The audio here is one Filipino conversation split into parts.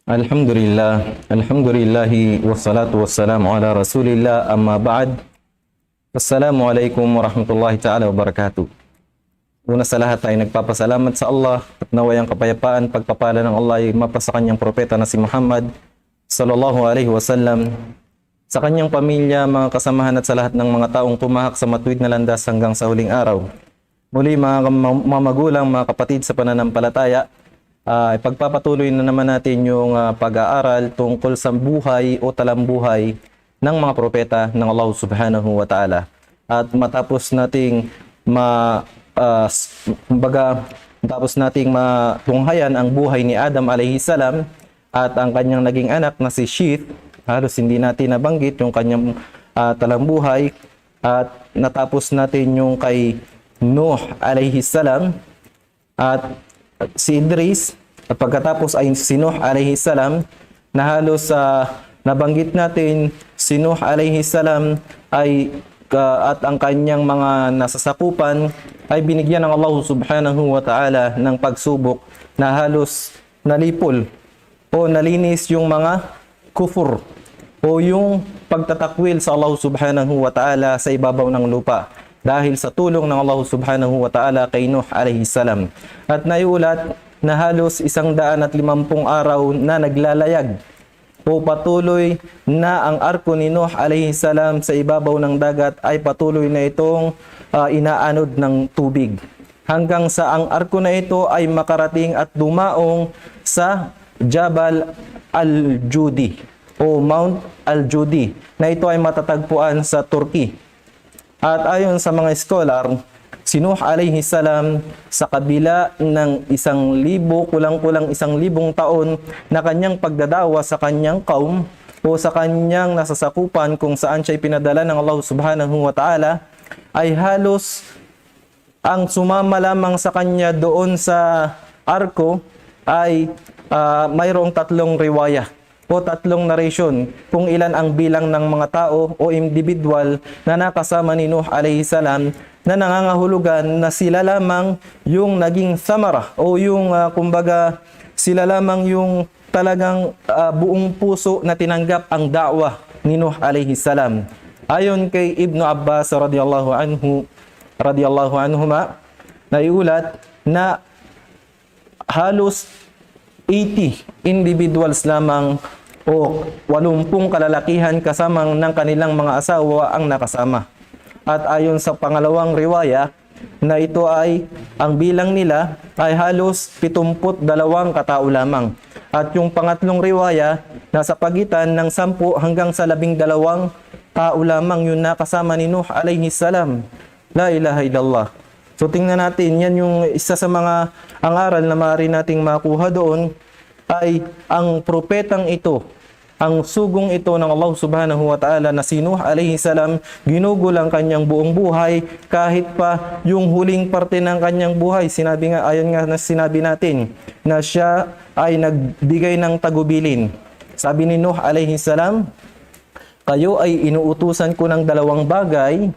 Alhamdulillahi wassalatu wassalamu ala rasulillah amma ba'd. Assalamualaikum warahmatullahi ta'ala wabarakatuh. Una sa lahat ay nagpapasalamat sa Allah at naway ang kapayapaan, pagpapala ng Allah ay mapasa kanyang propeta na si Muhammad sallallahu alaihi wasallam, sa kanyang pamilya, mga kasamahan at sa lahat ng mga taong tumahak sa matuwid na landas hanggang sa huling araw. Muli mga magulang, mga kapatid sa pananampalataya, ipagpapatuloy na naman natin yung pag-aaral tungkol sa buhay o talambuhay ng mga propeta ng Allah subhanahu wa ta'ala. At matapos nating matunghayan ang buhay ni Adam alayhi salam at ang kanyang naging anak na si Sheth, halos hindi natin nabanggit yung kanyang talambuhay, at natapos natin yung kay Nuh alayhi salam at si Idris, at pagkatapos ay si Nuh alayhi salam, na halos nabanggit natin si Nuh alayhi salam at ang kanyang mga nasasakupan ay binigyan ng Allah subhanahu wa ta'ala ng pagsubok na halos nalipol o nalinis yung mga kufur o yung pagtatakwil sa Allah subhanahu wa ta'ala sa ibabaw ng lupa, dahil sa tulong ng Allah subhanahu wa ta'ala kay Nuh alayhi salam. At naiulat na halos 150 araw na naglalayag o patuloy na ang arko ni Nuh alayhi salam sa ibabaw ng dagat ay patuloy na itong inaanod ng tubig, hanggang sa ang arko na ito ay makarating at dumaong sa Jabal al-Judi o Mount al-Judi, na ito ay matatagpuan sa Turkey. At ayon sa mga scholar, si Nuh alayhi salam sa kabila ng 1,000, kulang-kulang 1,000 taon na kanyang pagdadawa sa kanyang kaum o sa kanyang nasasakupan kung saan siya pinadala ng Allah subhanahu wa ta'ala, ay halos ang sumama lamang sa kanya doon sa arko ay mayroong 3 riwaya o 3 narration kung ilan ang bilang ng mga tao o individual na nakasama ni Nuh alayhi salam, na nangangahulugan na sila lamang yung naging samara o yung kumbaga sila lamang yung talagang buong puso na tinanggap ang da'wah ni Nuh alayhi salam. Ayon kay Ibn Abbas radiyallahu anhuma, naiulat na halos 80 individuals lamang o 80 kalalakihan kasamang ng kanilang mga asawa ang nakasama. At ayon sa pangalawang riwaya, na ito ay ang bilang nila ay halos 72 katao lamang. At yung pangatlong riwaya, nasa pagitan ng 10 hanggang sa 12 tao lamang yung nakasama ni Nuh alayhi salam. La ilaha illallah. So tingnan natin, yan yung isa sa mga ang aral na maaari nating makuha doon, ay ang propetang ito, ang sugong ito ng Allah subhanahu wa ta'ala na si Nuh alayhi salam, ginugol ang kanyang buong buhay, kahit pa yung huling parte ng kanyang buhay. Sinabi nga, ayon nga na sinabi natin, na siya ay nagbigay ng tagubilin. Sabi ni Nuh alayhi salam, kayo ay inuutusan ko ng 2 bagay,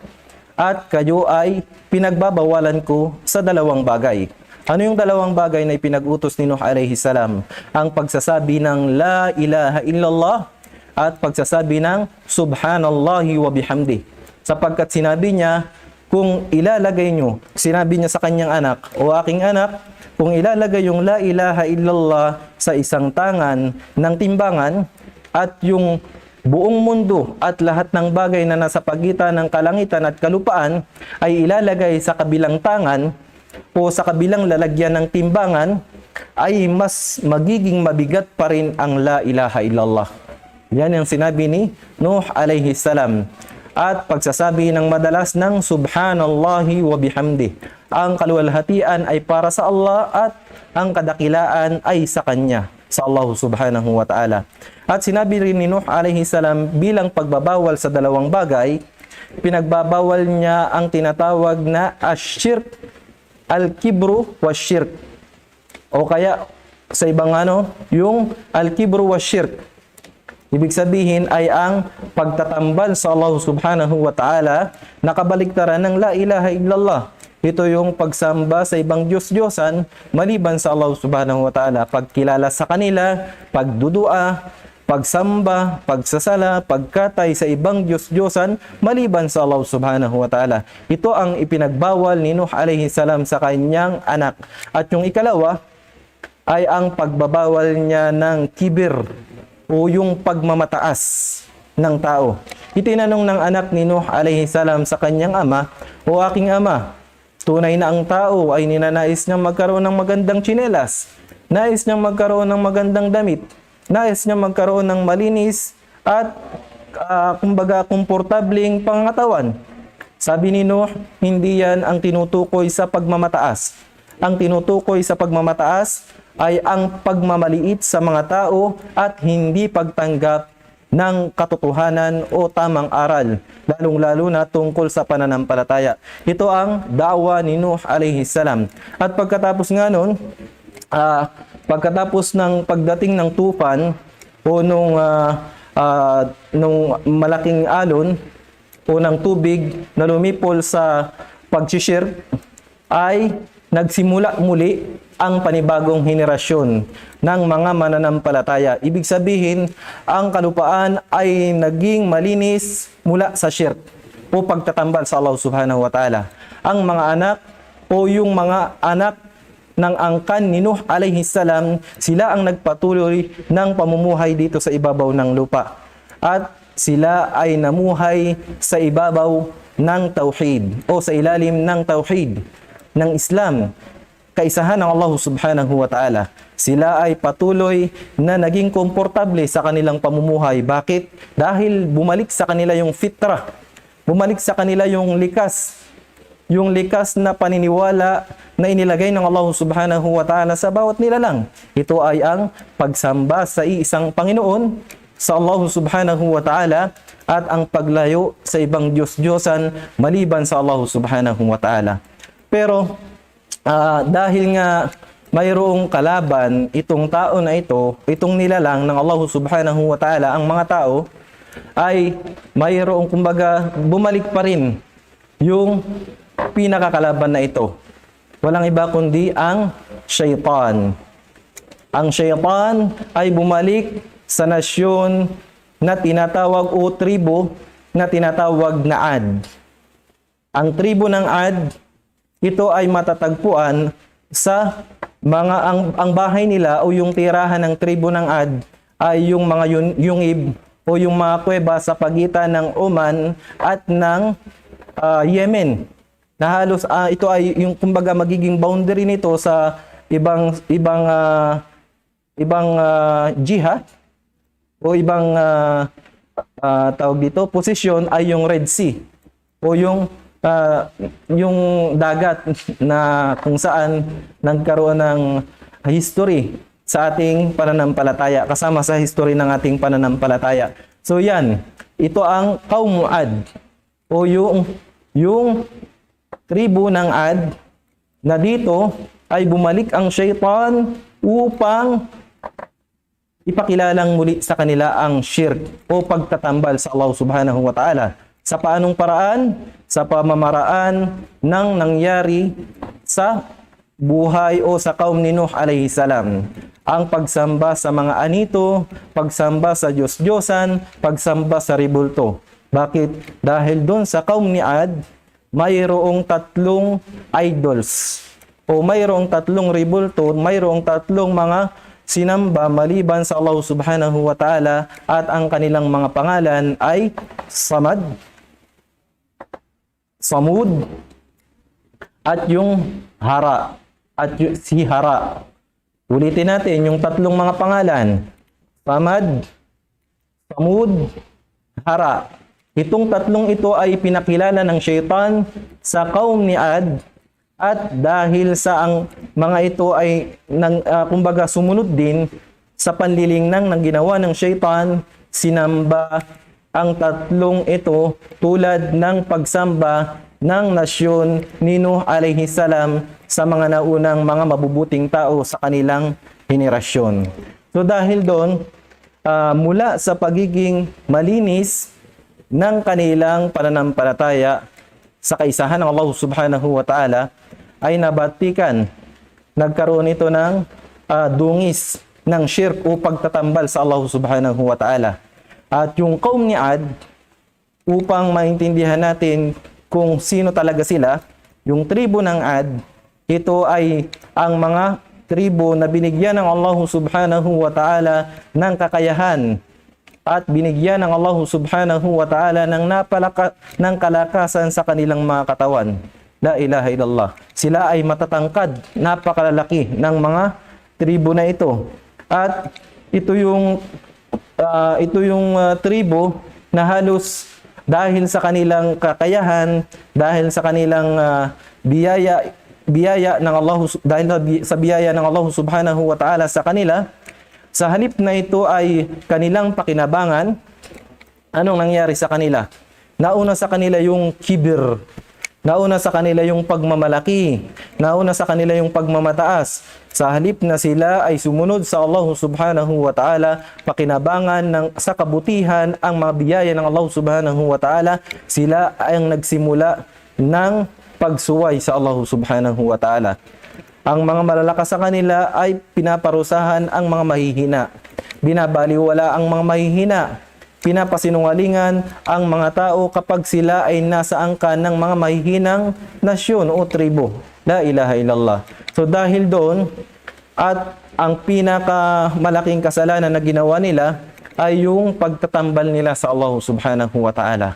at kayo ay pinagbabawalan ko sa 2 bagay. Ano yung 2 bagay na ipinag-utos ni Nuh alayhi salam? Ang pagsasabi ng la ilaha illallah at pagsasabi ng subhanallahi wa bihamdi. Sapagkat sinabi niya, kung ilalagay nyo, sinabi niya sa kanyang anak, o aking anak, kung ilalagay yung la ilaha illallah sa isang tangan ng timbangan, at yung buong mundo at lahat ng bagay na nasa pagitan ng kalangitan at kalupaan ay ilalagay sa kabilang tangan o sa kabilang lalagyan ng timbangan, ay mas magiging mabigat pa rin ang la ilaha illallah. Yan ang sinabi ni Nuh alayhi salam. At pagsasabi ng madalas ng subhanallahi wa bihamdi. Ang kaluwalhatian ay para sa Allah at ang kadakilaan ay sa Kanya, sa Allah subhanahu wa ta'ala. At sinabi rin ni Nuh alayhi salam, bilang pagbabawal sa 2 bagay, pinagbabawal niya ang tinatawag na ash-shirk, al-kibru wa shirk. O kaya sa ibang yung al-kibru wa shirk. Ibig sabihin ay ang pagtatambal sa Allah subhanahu wa ta'ala, nakabaliktaran ng la ilaha illallah. Ito yung pagsamba sa ibang Diyos-Diyosan maliban sa Allah subhanahu wa ta'ala. Pagkilala sa kanila, pagdudua, pagsamba, pagsasala, pagkatay sa ibang Diyos-Diyosan maliban sa Allah subhanahu wa ta'ala. Ito ang ipinagbawal ni Nuh alayhi salam sa kanyang anak. At yung ikalawa ay ang pagbabawal niya ng kibir o yung pagmamataas ng tao. Itinanong ng anak ni Nuh alayhi salam sa kanyang ama, "O aking ama, tunay na ang tao ay ninanais niyang magkaroon ng magandang tsinelas, nais niyang magkaroon ng magandang damit, nais niyang magkaroon ng malinis at kumbaga komportabling pangangatawan." Sabi ni Nuh, hindi yan ang tinutukoy sa pagmamataas. Ang tinutukoy sa pagmamataas ay ang pagmamaliit sa mga tao at hindi pagtanggap ng katotohanan o tamang aral, lalong-lalo na tungkol sa pananampalataya. Ito ang da'wa ni Nuh alayhi salam. At pagkatapos nga nun, pagkatapos ng pagdating ng tufan o nung malaking alon o ng tubig na lumipol sa pagshishirk, ay nagsimula muli ang panibagong henerasyon ng mga mananampalataya. Ibig sabihin, ang kalupaan ay naging malinis mula sa shirk o pagtatambal sa Allah subhanahu wa ta'ala. Ang mga anak o yung mga anak ng angkan ni Nuh alayhi salam, sila ang nagpatuloy ng pamumuhay dito sa ibabaw ng lupa. At sila ay namuhay sa ibabaw ng tauhid o sa ilalim ng tauhid ng Islam, kaisahan ng Allah subhanahu wa ta'ala. Sila ay patuloy na naging komportable sa kanilang pamumuhay. Bakit? Dahil bumalik sa kanila yung fitrah, bumalik sa kanila yung likas na paniniwala na inilagay ng Allah subhanahu wa ta'ala sa bawat nilalang. Ito ay ang pagsamba sa iisang Panginoon, sa Allah subhanahu wa ta'ala, at ang paglayo sa ibang Diyos-Diyosan maliban sa Allah subhanahu wa ta'ala. Pero dahil nga mayroong kalaban itong tao na ito, itong nilalang ng Allah subhanahu wa ta'ala, ang mga tao, ay mayroong kumbaga bumalik pa rin yung pinakakalaban na ito. Walang iba kundi ang syaitan. Ang syaitan ay bumalik sa nasyon na tinatawag o tribo na tinatawag na Ad. Ang tribo ng Ad, ito ay matatagpuan sa mga ang bahay nila o yung tirahan ng tribo ng Ad ay yung mga Yungib o yung mga kuweba sa pagitan ng Oman at ng Yemen. Na halos ito ay yung kumbaga magiging boundary nito sa ibang jihad o ibang tawag dito posisyon ay yung Red Sea o yung dagat na kung saan nagkaroon ng history sa ating pananampalataya, kasama sa history ng ating pananampalataya. So yan, ito ang Qaum Ad o yung tribo ng Ad na dito ay bumalik ang syaitan upang ipakilalang muli sa kanila ang shirk o pagtatambal sa Allah subhanahu wa ta'ala. Sa paanong paraan? Sa pamamaraan ng nangyari sa buhay o sa kaum ni Nuh alayhi salam. Ang pagsamba sa mga anito, pagsamba sa Diyos-Diyosan, pagsamba sa ribulto. Bakit? Dahil doon sa kaum ni Ad, mayroong 3 idols o mayroong 3 ribulto, mayroong 3 mga sinamba maliban sa Allah subhanahu wa ta'ala, at ang kanilang mga pangalan ay Samad, Samud, at yung Hara, at si Hara. Ulitin natin yung 3 mga pangalan. Samad, Samud, Hara. Itong 3 ito ay pinakilala ng syaitan sa kaum ni Ad, at dahil sa ang mga ito ay kumbaga sumunod din sa panlilingnang ng ginawa ng syaitan, sinamba ang 3 ito tulad ng pagsamba ng nasyon ni Nuh alayhi salam sa mga naunang mga mabubuting tao sa kanilang henerasyon. So dahil doon mula sa pagiging malinis ng kanilang pananampalataya sa kaisahan ng Allah subhanahu wa ta'ala, ay nabatikan, nagkaroon ito ng dungis ng shirk o pagtatambal sa Allah subhanahu wa ta'ala. At yung kaum ni Ad, upang maintindihan natin kung sino talaga sila, yung tribo ng Ad, ito ay ang mga tribo na binigyan ng Allah subhanahu wa ta'ala ng kakayahan at binigyan ng Allah subhanahu wa ta'ala ng kalakasan sa kanilang mga katawan. La ilaha illallah. Sila ay matatangkad, napakalalaki ng mga tribo na ito. At ito yung tribo na halos dahil sa kanilang kakayahan, dahil sa kanilang biyaya ng Allah, dahil sa biyaya ng Allah subhanahu wa ta'ala sa kanila, sa halip na ito ay kanilang pakinabangan, anong nangyari sa kanila? Nauna sa kanila yung kibir, nauna sa kanila yung pagmamalaki, nauna sa kanila yung pagmamataas. Sa halip na sila ay sumunod sa Allah subhanahu wa ta'ala, pakinabangan sa kabutihan ang mga biyaya ng Allah subhanahu wa ta'ala, sila ay ang nagsimula ng pagsuway sa Allah subhanahu wa ta'ala. Ang mga malalakas sa kanila ay pinaparusahan ang mga mahihina. Binabaliwala ang mga mahihina. Pinapasinungalingan ang mga tao kapag sila ay nasa angkan ng mga mahihinang nasyon o tribo. La ilaha illallah. So dahil doon, at ang pinakamalaking kasalanan na ginawa nila ay yung pagtatambal nila sa Allah subhanahu wa ta'ala.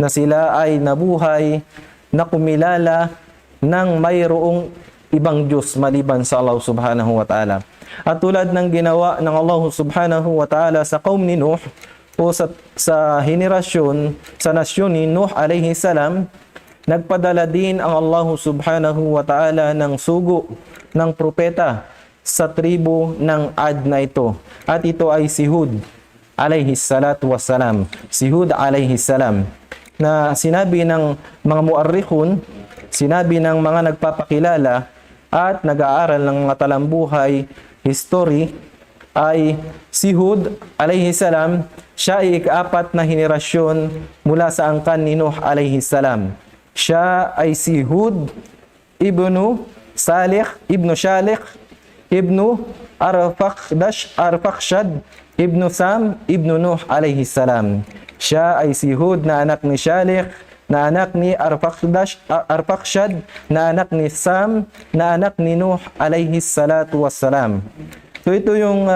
Na sila ay nabuhay, na kumilala ng mayroong ibang Diyos maliban sa Allah subhanahu wa ta'ala. At tulad ng ginawa ng Allah subhanahu wa ta'ala sa kaum ni Nuh o sa henerasyon, sa nasyon ni Nuh alayhi salam, nagpadala din ang Allah subhanahu wa ta'ala ng sugo ng propeta sa tribo ng Ad na ito. At ito ay si Hud alayhi salatu wassalam. Si Hud alayhi salam, na sinabi ng mga muarrikhun, sinabi ng mga nagpapakilala at nag-aaral ng mga talambuhay history, ay si Hud alayhi salam, siya ay ika-4 na henerasyon mula sa angkan ni Nuh alayhi salam. Siya ay si Hud ibnu Salih, ibnu Shalih, ibnu Arfakshad, ibnu Sam, ibnu Nuh alayhi salam. Siya ay si Hud na anak ni Shalih, na anak ni Arfakshad, na anak ni Sam, na anak ni Nuh alayhi salatu wassalam. So ito yung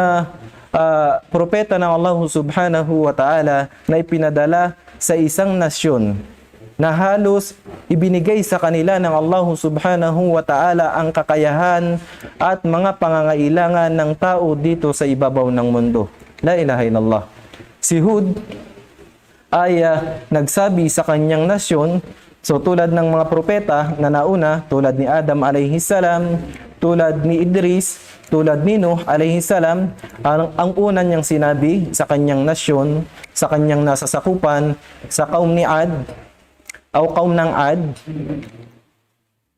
propeta ng Allah subhanahu wa ta'ala na ipinadala sa isang nasyon na halos ibinigay sa kanila ng Allah subhanahu wa ta'ala ang kakayahan at mga pangangailangan ng tao dito sa ibabaw ng mundo. La ilaha illallah. Si Hud ay nagsabi sa kanyang nasyon, so tulad ng mga propeta na nauna, tulad ni Adam alayhi salam, tulad ni Idris, tulad ni Nuh alayhi salam, ang una niyang sinabi sa kanyang nasyon, sa kanyang nasasakupan, sa kaum ni Ad, o kaum ng Ad,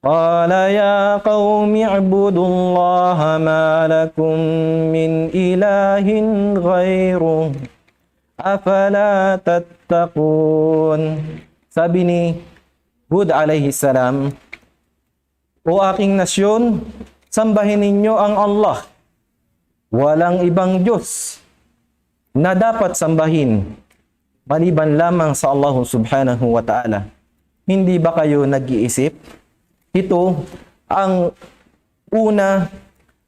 qala ya qaumi ibudullaha ma lakum min ilahin ghairuh afala tattaqun. Sabi ni Hud alayhi salam, o aking nasyon, sambahin ninyo ang Allah. Walang ibang Diyos na dapat sambahin maliban lamang sa Allah subhanahu wa ta'ala. Hindi ba kayo nag-iisip? Ito ang una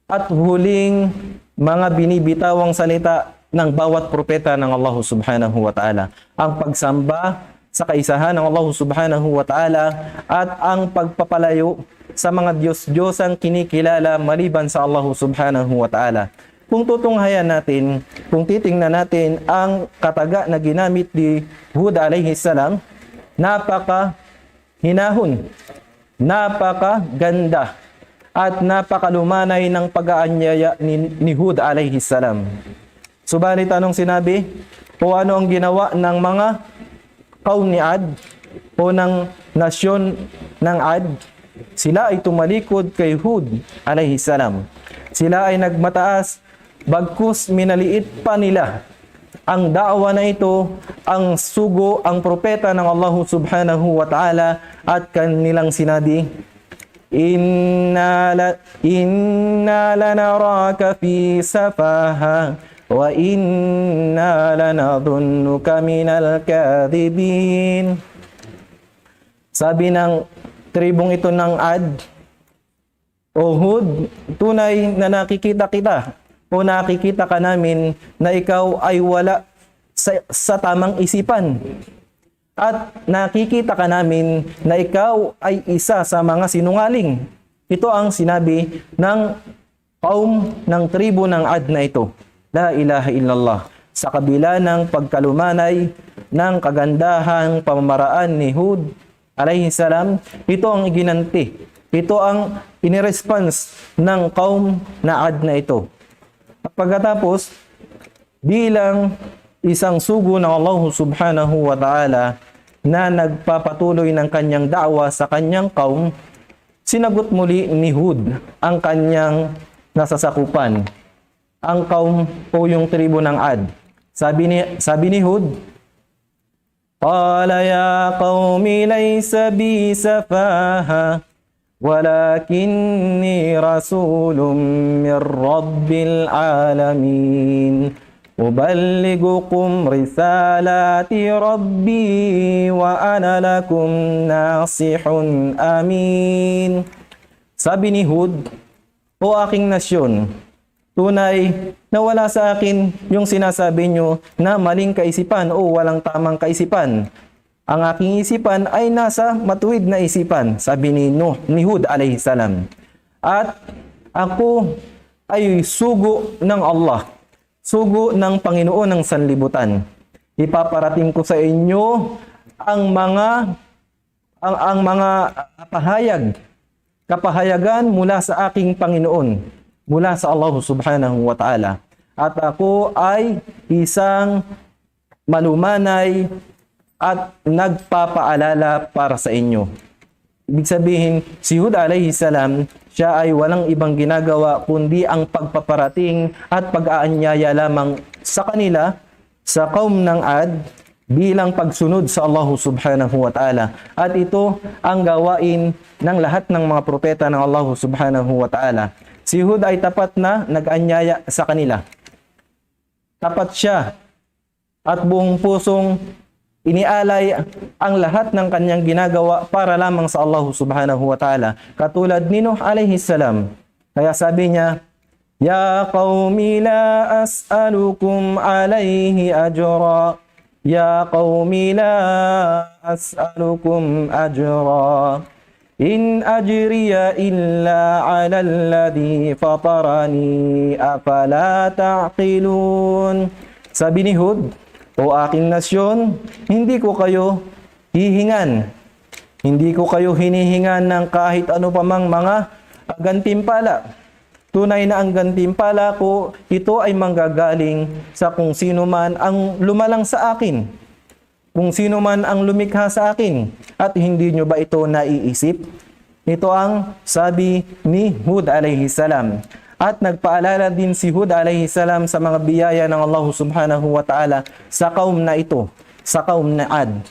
at huling mga binibitawang salita ng bawat propeta ng Allah subhanahu wa ta'ala. Ang pagsamba sa kaisahan ng Allah subhanahu wa ta'ala at ang pagpapalayo sa mga Diyos-Diyosang kinikilala maliban sa Allah subhanahu wa ta'ala. Kung tutunghayan natin, kung titingnan natin ang kataga na ginamit ni Hud alayhi salam, napaka hinahon, napaka ganda, at napakalumanay ng pag-aanyaya ni Hud alayhi salam. Subalit anong sinabi? O ano ang ginawa ng mga kaum ni Ad o ng nasyon ng Ad? Sila ay tumalikod kay Hud alayhi salam. Sila ay nagmataas, bagkus minaliit pa nila ang da'wa na ito, ang sugo, ang propeta ng Allah subhanahu wa ta'ala, at kanilang sinabi, Inna lanaraka fi safaha wa inna lanadhunnuka minal kadhibin. Sabi ng tribong ito ng Ad, O Hud, tunay na nakikita kita o nakikita ka namin na ikaw ay wala sa tamang isipan. At nakikita ka namin na ikaw ay isa sa mga sinungaling. Ito ang sinabi ng kaum ng tribo ng Ad na ito. La ilaha illallah. Sa kabila ng pagkalumanay ng kagandahang pamamaraan ni Hud alayhi salam, ito ang iginanti. Ito ang iniresponse ng kaum na Ad na ito. At pagkatapos, bilang isang sugo ng Allah subhanahu wa ta'ala na nagpapatuloy ng kanyang da'wa sa kanyang kaum, sinagot muli ni Hud ang kanyang nasasakupan, ang kaum o yung tribo ng Ad. Sabi ni Hud, Qala ya qawmi laysa bi safaha walakinni rasulun min rabbil alamin uballighukum risalati rabbi wa ana lakum nasihun amin. Sabi ni Hud, O aking nasyon, tunay na wala sa akin yung sinasabi nyo na maling kaisipan o walang tamang kaisipan. Ang aking isipan ay nasa matuwid na isipan, sabi ni Hud alayhi salam. At ako ay sugo ng Allah, sugo ng Panginoon ng sanlibutan. Ipaparating ko sa inyo ang mga kapahayagan mula sa aking Panginoon, mula sa Allah subhanahu wa ta'ala. At ako ay isang malumanay at nagpapaalala para sa inyo. Ibig sabihin, si Hud alayhi salam, siya ay walang ibang ginagawa kundi ang pagpaparating at pag-aanyaya lamang sa kanila, sa kaum ng Ad, bilang pagsunod sa Allah subhanahu wa ta'ala. At ito ang gawain ng lahat ng mga propeta ng Allah subhanahu wa ta'ala. Si Hud ay tapat na nag-anyaya sa kanila. Tapat siya at buong pusong inialay ang lahat ng kanyang ginagawa para lamang sa Allah subhanahu wa ta'ala. Katulad ni Nuh alayhi salam. Kaya sabi niya, Ya qawmi la as'alukum alayhi ajra. Ya qawmi la as'alukum ajra. In ajriya illa ala alladhi fatarani afala ta'qilun. Sabi ni Hud, O aking nasyon, hindi ko kayo hihingan. Hindi ko kayo hinihingan ng kahit ano pa mang mga gantimpala. Tunay na ang gantimpala ko, ito ay manggagaling sa kung sino man ang lumalang sa akin. Kung sino man ang lumikha sa akin. At hindi nyo ba ito naiisip? Ito ang sabi ni Hud alayhi salam. At nagpaalala din si Hud alayhi salam sa mga biyaya ng Allah subhanahu wa ta'ala sa kaum na ito, sa kaum na Ad.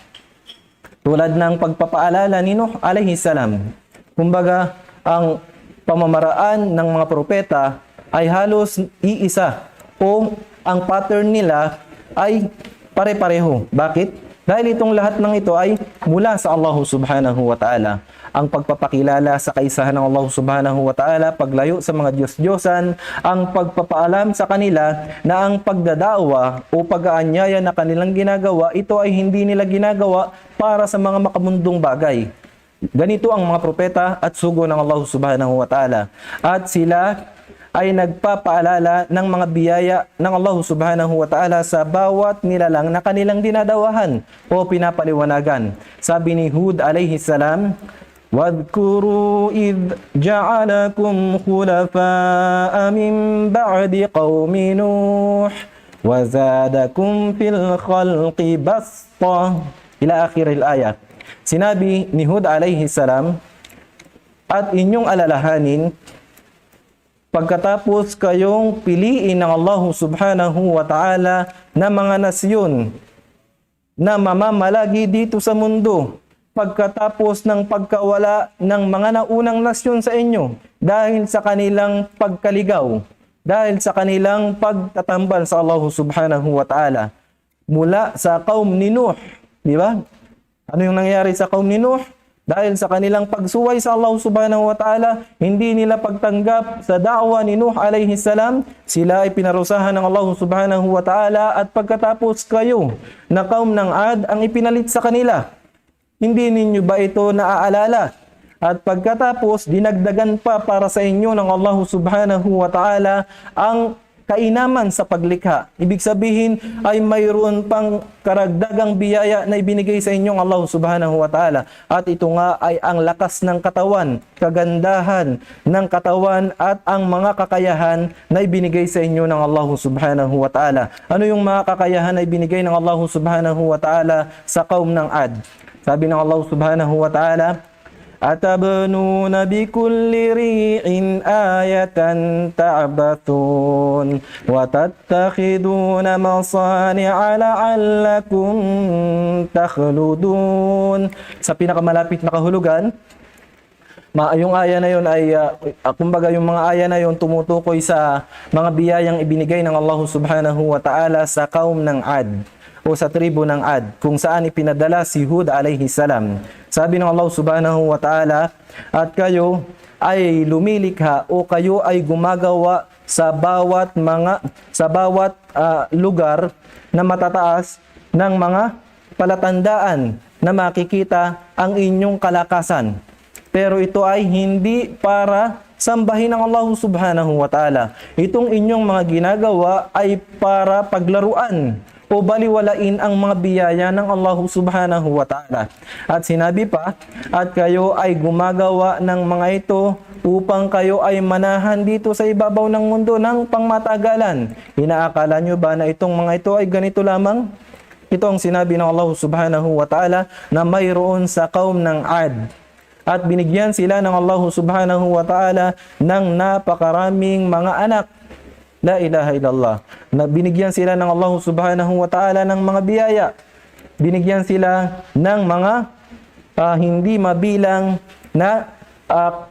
Tulad ng pagpapaalala ni Nuh alayhi salam. Kumbaga, ang pamamaraan ng mga propeta ay halos iisa o ang pattern nila ay pare-pareho. Bakit? Dahil itong lahat ng ito ay mula sa Allah subhanahu wa ta'ala. Ang pagpapakilala sa kaisahan ng Allah subhanahu wa ta'ala, paglayo sa mga Diyos-Diyosan, ang pagpapaalam sa kanila na ang pagdadawa o pag-aanyaya na kanilang ginagawa, ito ay hindi nila ginagawa para sa mga makamundong bagay. Ganito ang mga propeta at sugo ng Allah subhanahu wa ta'ala. At sila ay nagpapaalala ng mga biyaya ng Allah subhanahu wa ta'ala sa bawat nilalang na kanilang dinadawahan o pinapaliwanagan. Sabi ni Hud alayhi salam, وَاذْكُرُوا إِذْ جَعَلَكُمْ خُلَفَاءَ مِنْ بَعْدِ قَوْمِ نُوحٍ وَزَادَكُمْ فِي الْخَلْقِ بَسْطَةً ila akhir al-ayah. Sinabi ni Hud alayhi salam, at inyong alalahanin pagkatapos kayong piliin ng Allah subhanahu wa ta'ala na mga nasyon na mamamalagi dito sa mundo, pagkatapos ng pagkawala ng mga naunang nasyon sa inyo dahil sa kanilang pagkaligaw, dahil sa kanilang pagtatambal sa Allah subhanahu wa ta'ala. Mula sa kaum ni Nuh, di ba? Ano yung nangyari sa kaum ni Nuh? Dahil sa kanilang pagsuway sa Allah subhanahu wa ta'ala, hindi nila pagtanggap sa da'wa ni Nuh alayhi salam, sila ay pinarusahan ng Allah subhanahu wa ta'ala, at pagkatapos kayo na kaum ng Ad ang ipinalit sa kanila. Hindi ninyo ba ito naaalala? At pagkatapos, dinagdagan pa para sa inyo ng Allah subhanahu wa ta'ala ang kainaman sa paglikha. Ibig sabihin ay mayroon pang karagdagang biyaya na ibinigay sa inyong Allah subhanahu wa ta'ala. At ito nga ay ang lakas ng katawan, kagandahan ng katawan at ang mga kakayahan na ibinigay sa inyo ng Allah subhanahu wa ta'ala. Ano yung mga kakayahan na ibinigay ng Allah subhanahu wa ta'ala sa kaum ng Ad? Sabi ng Allah subhanahu wa ta'ala, أتبنون بكل ريع آية تعبثون وتتخذون مصانع لعلكم تخلدون. Sa pinakamalapit na kahulugan, yung aya na yun ay, kumbaga yung mga aya na yun tumutukoy sa mga biyayang ibinigay ng Allah subhanahu wa ta'ala sa kaum ng Ad o sa tribo ng Ad, kung saan ipinadala si Hud alayhi salam. Sabi ng Allah subhanahu wa ta'ala, at kayo ay lumilikha o kayo ay gumagawa sa bawat lugar na matataas ng mga palatandaan na makikita ang inyong kalakasan. Pero ito ay hindi para sambahin ng Allah subhanahu wa ta'ala. Itong inyong mga ginagawa ay para paglaruan o baliwalain ang mga biyaya ng Allah subhanahu wa ta'ala. At sinabi pa, at kayo ay gumagawa ng mga ito upang kayo ay manahan dito sa ibabaw ng mundo ng pangmatagalan. Inaakala nyo ba na itong mga ito ay ganito lamang? Ito ang sinabi ng Allah subhanahu wa ta'ala na mayroon sa kaum ng Ad. At binigyan sila ng Allah subhanahu wa ta'ala ng napakaraming mga anak. La ilaha illallah. Na binigyan sila ng Allah subhanahu wa ta'ala ng mga biyaya. Binigyan sila ng mga hindi mabilang na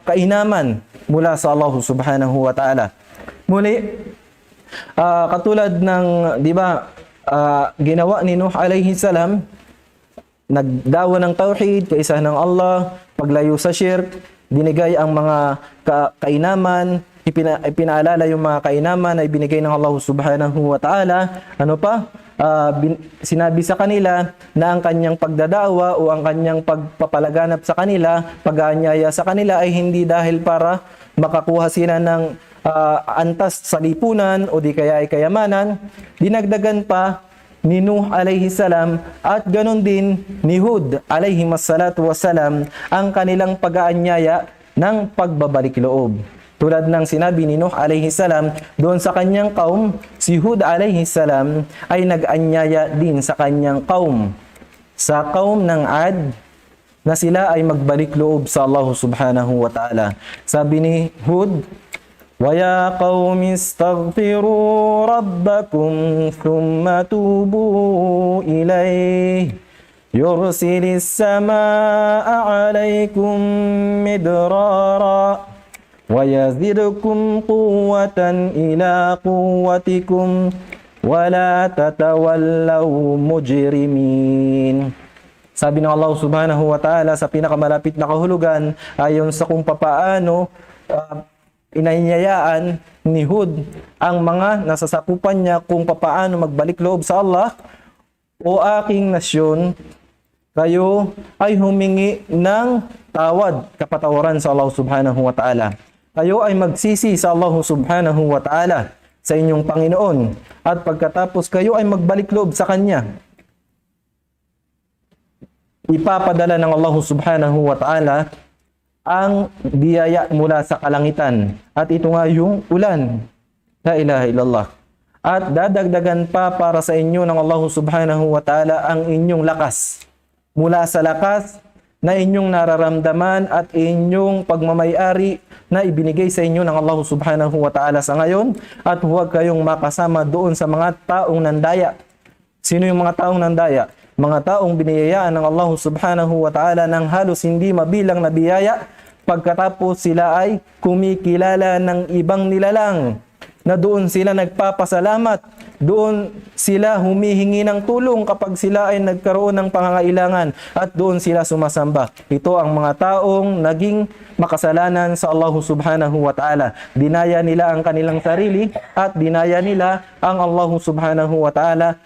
kainaman mula sa Allah subhanahu wa ta'ala. Muli, katulad ng, di ba, ginawa ni Nuh alayhi salam, nagdawa ng tauhid, kaisa ng Allah, paglayo sa shirk, binigay ang mga kainaman, ipinaalala yung mga kainaman na ibinigay ng Allah subhanahu wa ta'ala. Ano pa? Sinabi sa kanila na ang kanyang pagdadawa o ang kanyang pagpapalaganap sa kanila, pag-aanyaya sa kanila ay hindi dahil para makakuha sila ng antas sa lipunan o di kaya ay kayamanan. Dinagdagan pa ni Nuh alayhi salam at ganon din ni Hud alayhi massalatu wassalam ang kanilang pag-aanyaya ng pagbabalik loob. Tulad ng sinabi ni Nuh alayhi salam doon sa kanyang kaum, si Hud alayhi salam ay nag-anyaya din sa kanyang kaum, sa kaum ng Ad, na sila ay magbalik loob sa Allah subhanahu wa ta'ala. Sabi ni Hud, وَيَا قَوْمِ اسْتَغْفِرُوا رَبَّكُمْ ثُمَّ تُوبُوا إِلَيْهِ يُرْسِلِ السَّمَاءَ عَلَيْكُمْ مِدْرَارًا وَيَزِدْكُمْ قُوَّةً إِلَى قُوَّتِكُمْ وَلَا تَتَوَلَّوْا مُجْرِمِينَ. Sabi ng Allah subhanahu wa ta'ala sa pinakamalapit na kahulugan, ayon sa kung papaano inanyayaan ni Hud ang mga nasasakupan niya kung papaano magbalik loob sa Allah. O aking nasyon, kayo ay humingi ng tawad, kapatawaran sa Allah subhanahu wa ta'ala. Kayo ay magsisi sa Allah subhanahu wa ta'ala, sa inyong Panginoon, at pagkatapos kayo ay magbalik loob sa Kanya. Ipapadala ng Allah subhanahu wa ta'ala ang biyaya mula sa kalangitan. At ito nga yung ulan. La ilaha illallah. At dadagdagan pa para sa inyo ng Allah subhanahu wa ta'ala ang inyong lakas. Mula sa lakas na inyong nararamdaman at inyong pagmamayari na ibinigay sa inyo ng Allah subhanahu wa ta'ala sa ngayon, at huwag kayong makasama doon sa mga taong nandaya. Sino yung mga taong nandaya? Mga taong biniyayaan ng Allah subhanahu wa ta'ala ng halos hindi mabilang na biyaya, pagkatapos sila ay kumikilala ng ibang nilalang, na doon sila nagpapasalamat, doon sila humihingi ng tulong kapag sila ay nagkaroon ng pangangailangan, at doon sila sumasamba. Ito ang mga taong naging makasalanan sa Allah subhanahu wa ta'ala. Dinaya nila ang kanilang sarili at dinaya nila ang Allah subhanahu wa ta'ala,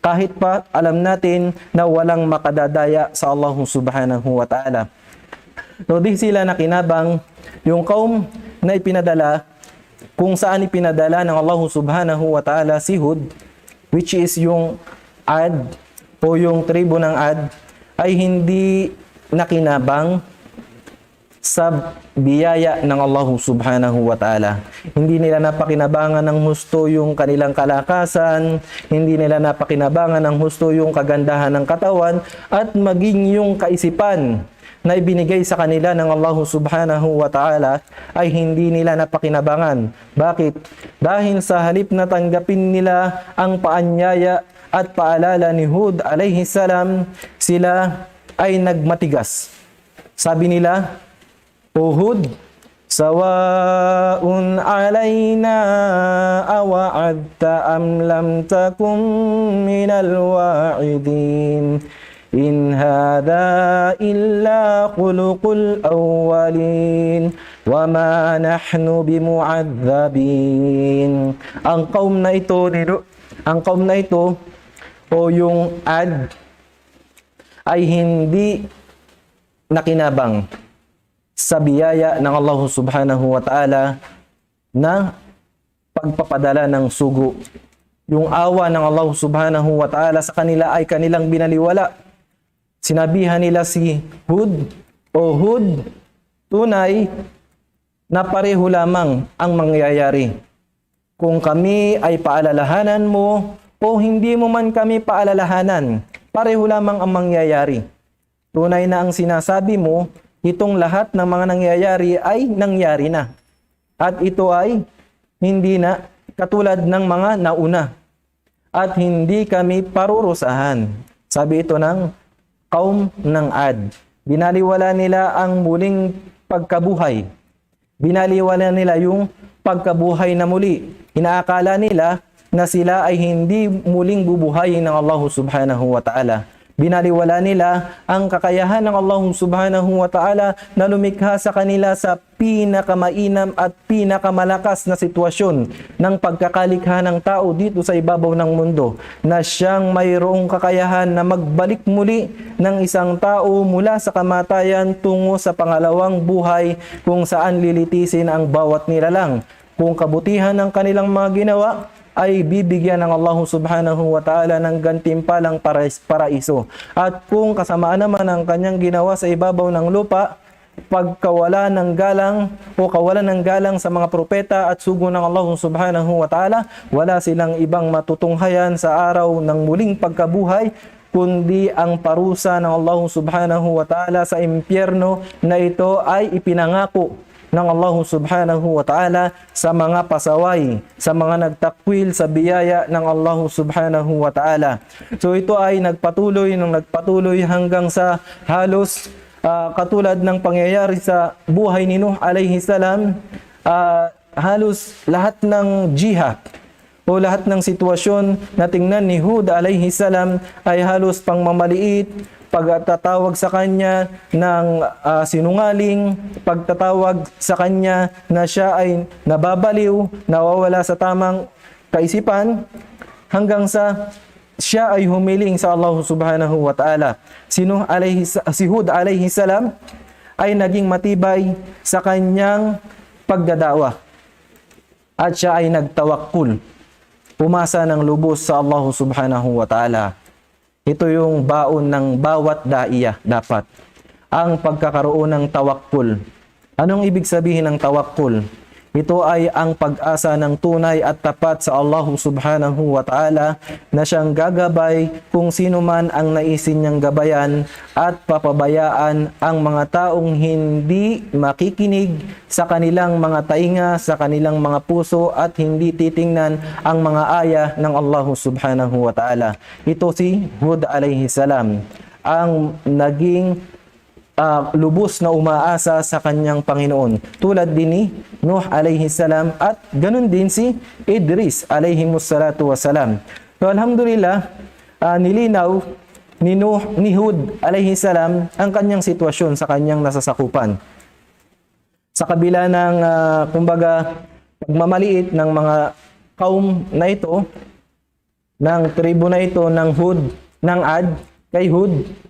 kahit pa alam natin na walang makadadaya sa Allah subhanahu wa ta'ala. So di sila nakinabang yung kaum na ipinadala, kung saan ipinadala ng Allah subhanahu wa ta'ala si Hud, which is yung Ad o yung tribo ng Ad, ay hindi nakinabang sa biyaya ng Allah subhanahu wa ta'ala. Hindi nila napakinabangan ng husto yung kanilang kalakasan, hindi nila napakinabangan ng husto yung kagandahan ng katawan, at maging yung kaisipan na ibinigay sa kanila ng Allah subhanahu wa ta'ala ay hindi nila napakinabangan. Bakit? Dahil sa halip na tanggapin nila ang paanyaya at paalala ni Hud alayhi salam, sila ay nagmatigas. Sabi nila, "O Hud, sawa'un alayna awa'adta am lam takum minal wa'idin. In hadha illa khuluqul awwalin wa ma nahnu bimu'adzabin." Ang kaum na ito o yung Ad ay hindi nakinabang sa biyaya ng Allah subhanahu wa ta'ala na pagpapadala ng sugo. Yung awa ng Allah subhanahu wa ta'ala sa kanila ay kanilang binaliwala. Sinabihan nila si Hud, "O Hud, tunay na pareho lamang ang mangyayari. Kung kami ay paalalahanan mo o hindi mo man kami paalalahanan, pareho lamang ang mangyayari. Tunay na ang sinasabi mo, itong lahat ng mga nangyayari ay nangyari na. At ito ay hindi na katulad ng mga nauna. At hindi kami parurusahan." Sabi ito ng kaum ng Ad. Binaliwala nila ang muling pagkabuhay. Binaliwala nila yung pagkabuhay na muli. Inaakala nila na sila ay hindi muling bubuhayin ng Allah subhanahu wa ta'ala. Binaliwala nila ang kakayahan ng Allah subhanahu wa ta'ala na lumikha sa kanila sa pinakamainam at pinakamalakas na sitwasyon ng pagkakalikha ng tao dito sa ibabaw ng mundo, na siyang mayroong kakayahan na magbalik muli ng isang tao mula sa kamatayan tungo sa pangalawang buhay, kung saan lilitisin ang bawat nilalang. Kung kabutihan ng kanilang mga ginawa, ay bibigyan ng Allah subhanahu wa ta'ala ng gantimpalang paraiso. At kung kasamaan naman ang kanyang ginawa sa ibabaw ng lupa, pagkawala ng galang o kawalan ng galang sa mga propeta at sugo ng Allah subhanahu wa ta'ala, wala silang ibang matutunghayan sa araw ng muling pagkabuhay, kundi ang parusa ng Allah subhanahu wa ta'ala sa impyerno, na ito ay ipinangako ng Allah subhanahu wa ta'ala sa mga pasaway, sa mga nagtakwil sa biyaya ng Allah subhanahu wa ta'ala. So ito ay nagpatuloy hanggang sa halos katulad ng pangyayari sa buhay ni Nuh alayhi salam, halos lahat ng jihad o lahat ng sitwasyon na tingnan ni Hud alayhi salam ay halos pangmamaliit, pagtatawag sa kanya ng sinungaling, pagtatawag sa kanya na siya ay nababaliw, nawawala sa tamang kaisipan, hanggang sa siya ay humiling sa Allah subhanahu wa ta'ala. Si Hud alayhi salam ay naging matibay sa kanyang pagdadawa, at siya ay nagtawakkul, umasa ng lubos sa Allah subhanahu wa ta'ala. Ito yung baon ng bawat daiya dapat. Ang pagkakaroon ng tawakkul. Anong ibig sabihin ng tawakkul? Ito ay ang pag-asa ng tunay at tapat sa Allah subhanahu wa ta'ala na siyang gagabay kung sino man ang naisin niyang gabayan at papabayaan ang mga taong hindi makikinig sa kanilang mga tainga, sa kanilang mga puso at hindi titingnan ang mga aya ng Allah subhanahu wa ta'ala. Ito si Hud alayhi salam, ang naging lubos na umaasa sa kanyang Panginoon. Tulad din ni Nuh alayhi salam at ganun din si Idris alayhi mussalatu wasalam. So alhamdulillah, nilinaw ni Hud alayhi salam ang kanyang sitwasyon sa kanyang nasasakupan. Sa kabila ng kumbaga pagmamaliit ng mga kaum na ito, ng tribo na ito ng Hud, ng Ad kay Hud,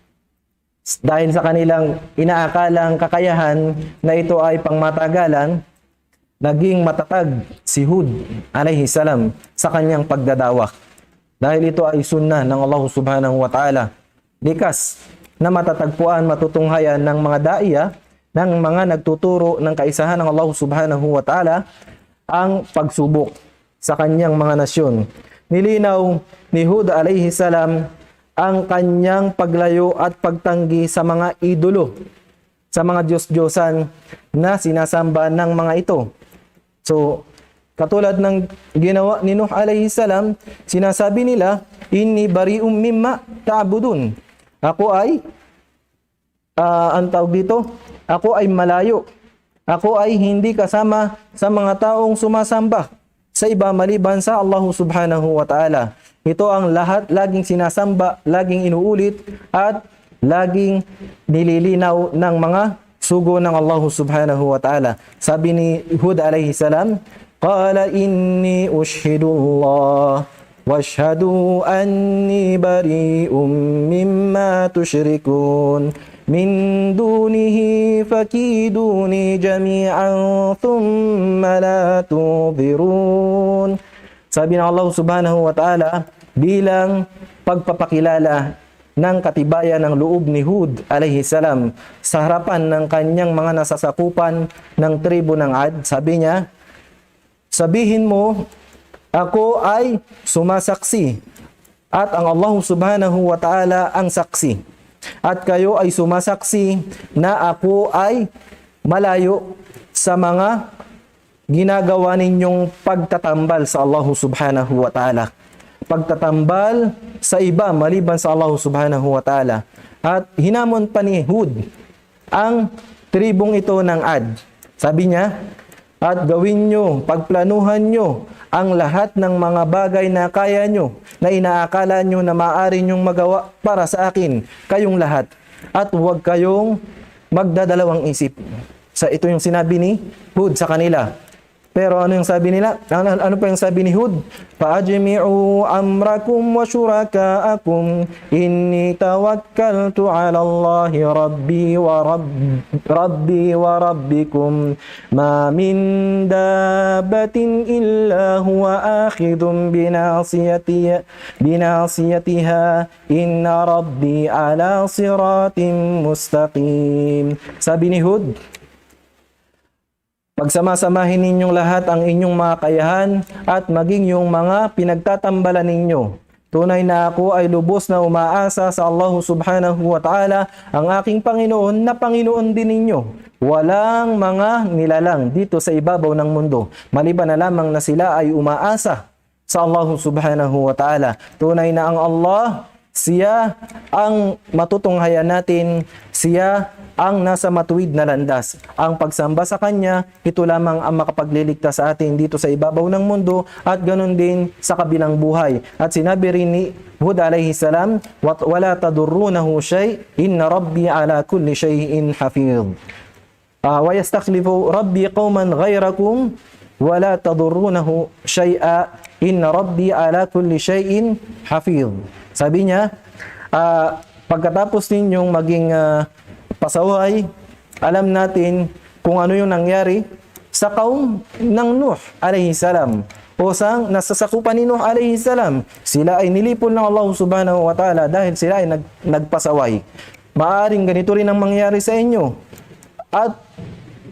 dahil sa kanilang inaakalang kakayahan na ito ay pangmatagalan, naging matatag si Hud alayhi salam sa kanyang pagdadawak. Dahil ito ay sunnah ng Allah subhanahu wa ta'ala. Likas na matatagpuan, matutunghayan ng mga daiya, ng mga nagtuturo ng kaisahan ng Allah subhanahu wa ta'ala ang pagsubok sa kanyang mga nasyon. Nilinaw ni Hud alayhi salam ang kanyang paglayo at pagtanggi sa mga idolo, sa mga Diyos-Diyosan na sinasamba ng mga ito. So, katulad ng ginawa ni Nuh alayhi salam, sinasabi nila, inni bari'um mimma ta'budun. Ako ay, ang tawag dito, ako ay malayo. Ako ay hindi kasama sa mga taong sumasamba sa iba maliban sa Allah subhanahu wa ta'ala. Ito ang lahat laging sinasamba, laging inuulit at laging nililinaw ng mga sugo ng Allah subhanahu wa ta'ala. Sabi ni Hud alayhi salam, qala inni ushhidullah washhadu anni bari'um mimma tushrikun min dunihi fakiduni jami'an thumma la tudhirun. Sabi ng Allah subhanahu wa ta'ala bilang pagpapakilala ng katibayan ng loob ni Hud alayhi salam sa harapan ng kanyang mga nasasakupan ng tribo ng Ad. Sabi niya, sabihin mo, ako ay sumasaksi at ang Allah subhanahu wa ta'ala ang saksi. At kayo ay sumasaksi na ako ay malayo sa mga ginagawa ninyong pagtatambal sa Allah subhanahu wa ta'ala. Pagtatambal sa iba maliban sa Allah subhanahu wa ta'ala. At hinamon pa ni Hud ang tribong ito ng Ad. Sabi niya, at gawin nyo, pagplanuhan nyo ang lahat ng mga bagay na kaya nyo, na inaakala nyo na maaari nyong magawa para sa akin, kayong lahat. At huwag kayong magdadalawang isip. Ito yung sinabi ni Hud sa kanila. Pero ano yung sabi nila? Ano pa yung sabi ni Hud? Fa'ajmi'u amrakum wa syuraka'akum inni tawakkaltu 'ala Allahi rabbi wa rabbikum ma min dabbatin illa huwa akhidhun binasiyatiha inna rabbi 'ala siratim mustaqim. Sabi ni Hud, pagsama-samahin ninyong lahat ang inyong mga kayahan at maging yung mga pinagtatambalan ninyo. Tunay na ako ay lubos na umaasa sa Allah subhanahu wa ta'ala, ang aking Panginoon na Panginoon din ninyo. Walang mga nilalang dito sa ibabaw ng mundo, maliban na lamang na sila ay umaasa sa Allah subhanahu wa ta'ala. Tunay na ang Allah, siya ang matutunghayan natin, siya ang nasa matuwid na landas. Ang pagsamba sa Kanya, ito lamang ang makapagliligtas sa atin dito sa ibabaw ng mundo at ganun din sa kabilang buhay. At sinabi rin ni Hud alayhi salam, wala tadurrunahu shay, inna rabbi ala kulli shay'in hafidh. Wa yastakhlifu rabbi qauman ghayrakum wala tadurrunahu shay'a, inna rabbi ala kulli shay'in hafidh. Sabi niya, pagkatapos ninyong maging pasaway, alam natin kung ano yung nangyari sa kaum ng Nuh alayhi salam o sa nasasakupan ni Nuh alayhi salam. Sila ay nilipol ng Allah subhanahu wa ta'ala dahil sila ay nagpasaway. Maaring ganito rin ang mangyari sa inyo. At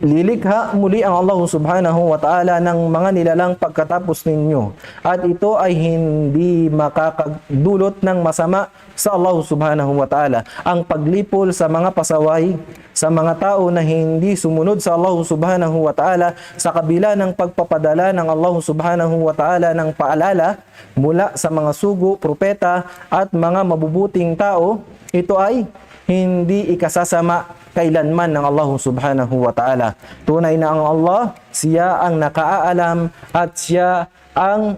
lilikha muli ang Allah subhanahu wa ta'ala ng mga nilalang pagkatapos ninyo. At ito ay hindi makakadulot ng masama sa Allah subhanahu wa ta'ala. Ang paglipol sa mga pasaway, sa mga tao na hindi sumunod sa Allah subhanahu wa ta'ala, sa kabila ng pagpapadala ng Allah subhanahu wa ta'ala ng paalala mula sa mga sugo, propeta at mga mabubuting tao, ito ay hindi ikasasama kailanman ng Allah subhanahu wa ta'ala. Tunay na ang Allah, siya ang nakaalam at siya ang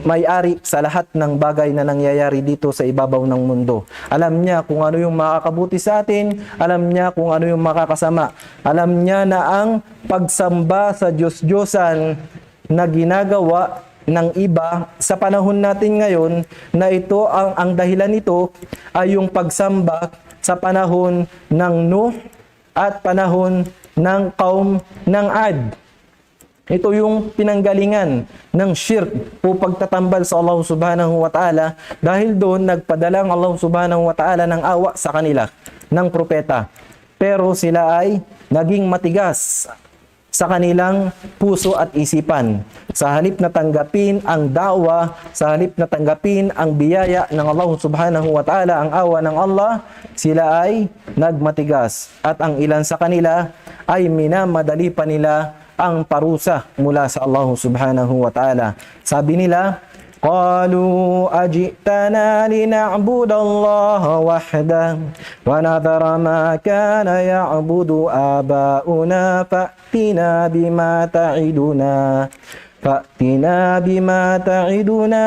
may-ari sa lahat ng bagay na nangyayari dito sa ibabaw ng mundo. Alam niya kung ano yung makakabuti sa atin, alam niya kung ano yung makakasama. Alam niya na ang pagsamba sa Diyos-Diyosan na ginagawa ng iba sa panahon natin ngayon, na ito ang dahilan nito ay yung pagsamba sa panahon ng Nuh at panahon ng kaum ng Ad. Ito yung pinanggalingan ng shirk o pagtatambal sa Allah subhanahu wa ta'ala, dahil doon nagpadala ang Allah subhanahu wa ta'ala ng awa sa kanila, ng propeta. Pero sila ay naging matigas sa kanilang puso at isipan. Sa halip na tanggapin ang dawa, sa halip na tanggapin ang biyaya ng Allah subhanahu wa ta'ala, ang awa ng Allah, sila ay nagmatigas. At ang ilan sa kanila ay minamadali pa nila ang parusa mula sa Allah subhanahu wa ta'ala. Sabi nila, قالوا أجئتنا لنعبد الله وحده ونذر ما كان يعبد آباؤنا فأتنا بما تعدنا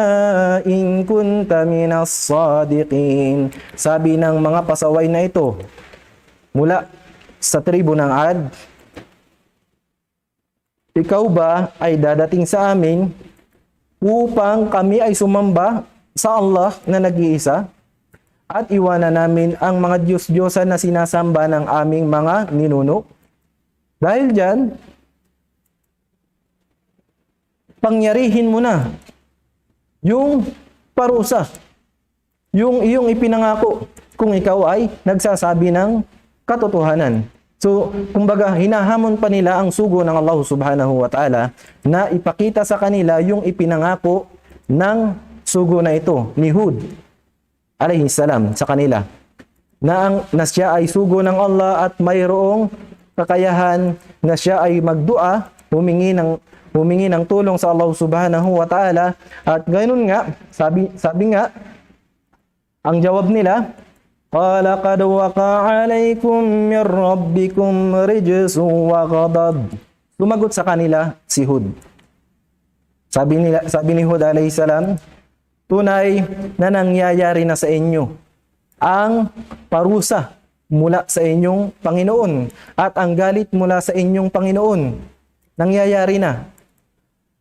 إن كنت من الصادقين. Sabi ng mga pasaway na ito mula sa tribo ng Ad, ikaw ba ay dadating sa amin upang kami ay sumamba sa Allah na nag-iisa at iwanan namin ang mga Diyos-Diyosan na sinasamba ng aming mga ninuno? Dahil dyan, pangyarihin mo na yung parusa, yung iyong ipinangako kung ikaw ay nagsasabi ng katotohanan. So, kumbaga, hinahamon pa nila ang sugo ng Allah subhanahu wa ta'ala na ipakita sa kanila yung ipinangako ng sugo na ito, ni Hud alayhi salam, sa kanila. Na siya ay sugo ng Allah at mayroong kakayahan na siya ay magdua, humingi ng tulong sa Allah subhanahu wa ta'ala. At ganoon nga, sabi nga, ang jawab nila, قال قد وقع عليكم من ربكم رجس وغضب. Sumagot sa kanila si Hud. Sabi ni Hud alayhi salam, tunay na nangyayari na sa inyo ang parusa mula sa inyong Panginoon at ang galit mula sa inyong Panginoon. Nangyayari na.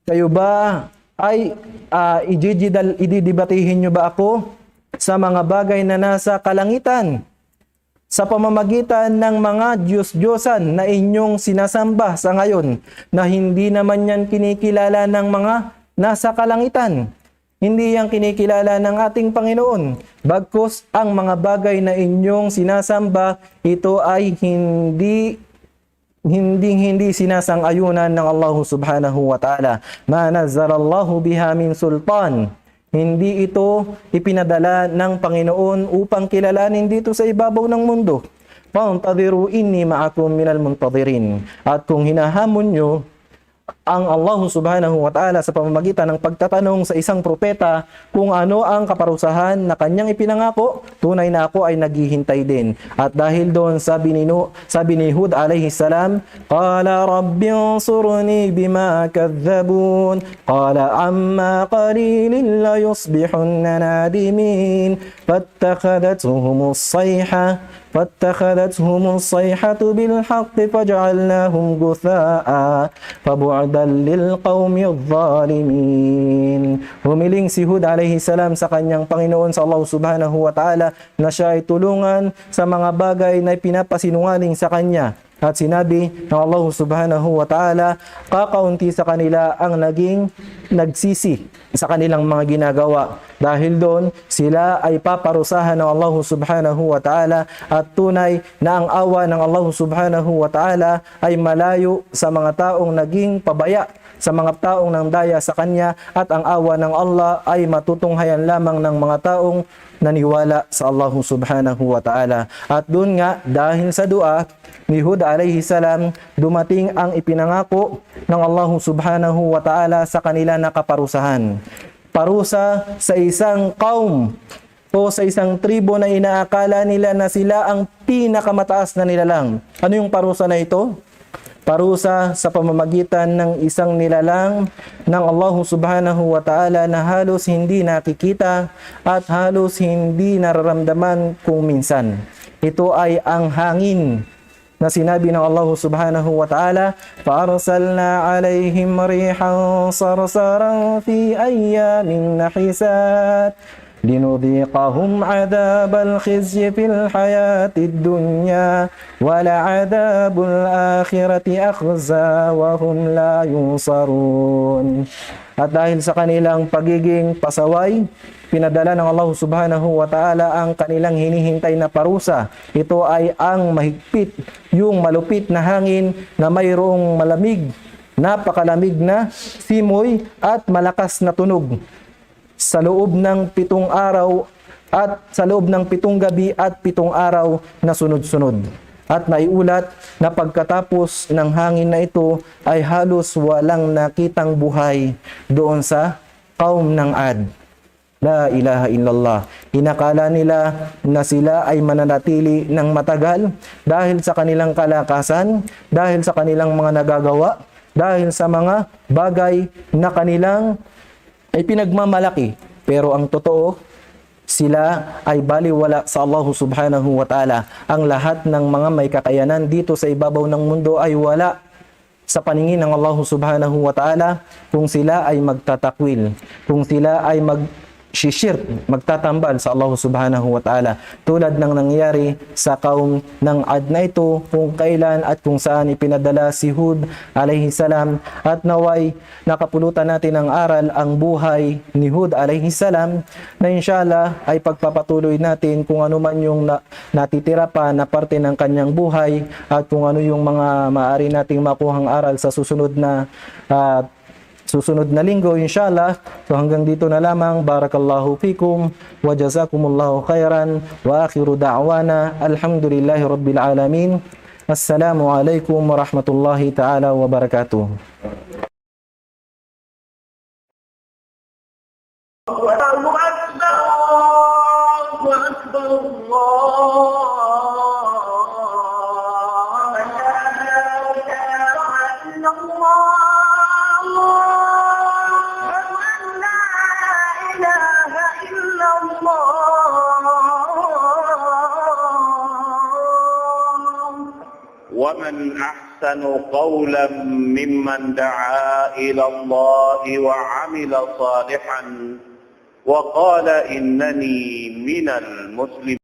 Kayo ba ay ididibatihin nyo ba ako sa mga bagay na nasa kalangitan, sa pamamagitan ng mga Diyos-Diyosan na inyong sinasamba sa ngayon, na hindi naman yan kinikilala ng mga nasa kalangitan? Hindi yan kinikilala ng ating Panginoon. Bagkus ang mga bagay na inyong sinasamba, ito ay hindi sinasang-ayunan ng Allah subhanahu wa ta'ala. Ma nazzarallahu biha min sultan. Hindi ito ipinadala ng Panginoon upang kilalanin dito sa ibabaw ng mundo. Fantadhiru inni ma'akum minal muntadhirin. At kung hinahamon nyo ang Allah subhanahu wa ta'ala sa pamamagitan ng pagtatanong sa isang propeta kung ano ang kaparusahan na kanyang ipinangako, tunay na ako ay naghihintay din. At dahil doon, sabi ni Hud alayhi salam, qala rabbi ansurni bima kadhabun qala amma qalilin la yusbihunna nadimin fattakhadathum الصيحة بالحق فجعلناهم غثاء فبعدا للقوم الظالمين. Humiling si Hud alayhi salam sa kanyang Panginoon sa Allah subhanahu wa ta'ala na siya ay tulungan sa mga bagay na pinapasinungaling sa kanya. At sinabi ng Allah subhanahu wa ta'ala, kakaunti sa kanila ang naging nagsisi sa kanilang mga ginagawa. Dahil doon, sila ay paparusahan ng Allah subhanahu wa ta'ala at tunay na ang awa ng Allah subhanahu wa ta'ala ay malayo sa mga taong naging pabaya, sa mga taong nang daya sa Kanya, at ang awa ng Allah ay matutunghayan lamang ng mga taong naniwala sa Allah subhanahu wa ta'ala. At doon nga, dahil sa dua ni Hud alayhi salam, dumating ang ipinangako ng Allah subhanahu wa ta'ala sa kanila na kaparusahan. Parusa sa isang kaum o sa isang tribo na inaakala nila na sila ang pinakamataas na nilalang. Ano yung parusa na ito? Parusa sa pamamagitan ng isang nilalang ng Allah subhanahu wa ta'ala na halos hindi nakikita at halos hindi nararamdaman kung minsan. Ito ay ang hangin na sinabi ng Allah subhanahu wa ta'ala, فَأَرْسَلْنَا عَلَيْهِمْ رِيحًا صَرْصَرًا فِي أَيَّامٍ نَحِسَاتٍ لِنُذِيقَهُمْ عَذَابَ الْخِزْيِ فِي الْحَيَاةِ الدُّنْيَا وَلَعَذَابُ الْآخِرَةِ أَخْزَى وَهُمْ لَا يُنصَرُونَ. At dahil sa kanilang pagiging pasaway, pinadala ng Allah subhanahu wa ta'ala ang kanilang hinihintay na parusa. Ito ay ang mahigpit, yung malupit na hangin na mayroong malamig, napakalamig na simoy at malakas na tunog sa loob ng 7 araw at sa loob ng 7 gabi at 7 araw na sunod-sunod. At naiulat na pagkatapos ng hangin na ito ay halos walang nakitang buhay doon sa kaum ng Ad. La ilaha illallah. Inakala nila na sila ay mananatili ng matagal dahil sa kanilang kalakasan, dahil sa kanilang mga nagagawa, dahil sa mga bagay na kanilang ay pinagmamalaki. Pero ang totoo, sila ay baliwala sa Allah subhanahu wa ta'ala. Ang lahat ng mga may kakayanan dito sa ibabaw ng mundo ay wala sa paningin ng Allah subhanahu wa ta'ala kung sila ay magtatakwil, kung sila ay shirk, magtatambal sa Allah subhanahu wa ta'ala, tulad ng nangyari sa kaum ng Ad na ito kung kailan at kung saan ipinadala si Hud alayhi salam. At naway nakapulutan natin ng aral ang buhay ni Hud alayhi salam, na inshallah ay pagpapatuloy natin kung ano man yung natitira pa na parte ng kanyang buhay at kung ano yung mga maaari nating makuhang aral sa susunod na linggo inshallah. So hanggang dito na lamang. Barakallahu fikum wa jazakumullahu khairan wa akhiru da'wana alhamdulillahi rabbil alamin. Assalamu alaikum warahmatullahi ta'ala wabarakatuh. Allahu akbar, Allahu akbar, ومن أحسن قولا ممن دعا إلى الله وعمل صالحا وقال إنني من المسلمين.